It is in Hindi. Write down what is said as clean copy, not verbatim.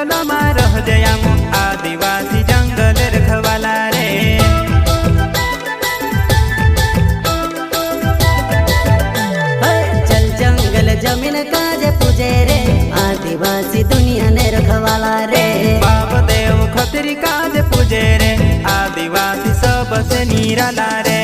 जंगल में रह जयाम आदिवासी जंगल रखवाला रे। चल जंगल जमीन काजे पूजे रे आदिवासी दुनिया ने रखवाला रे। बाप देव खतरी काज पूजे रे आदिवासी सबसे निराला रे।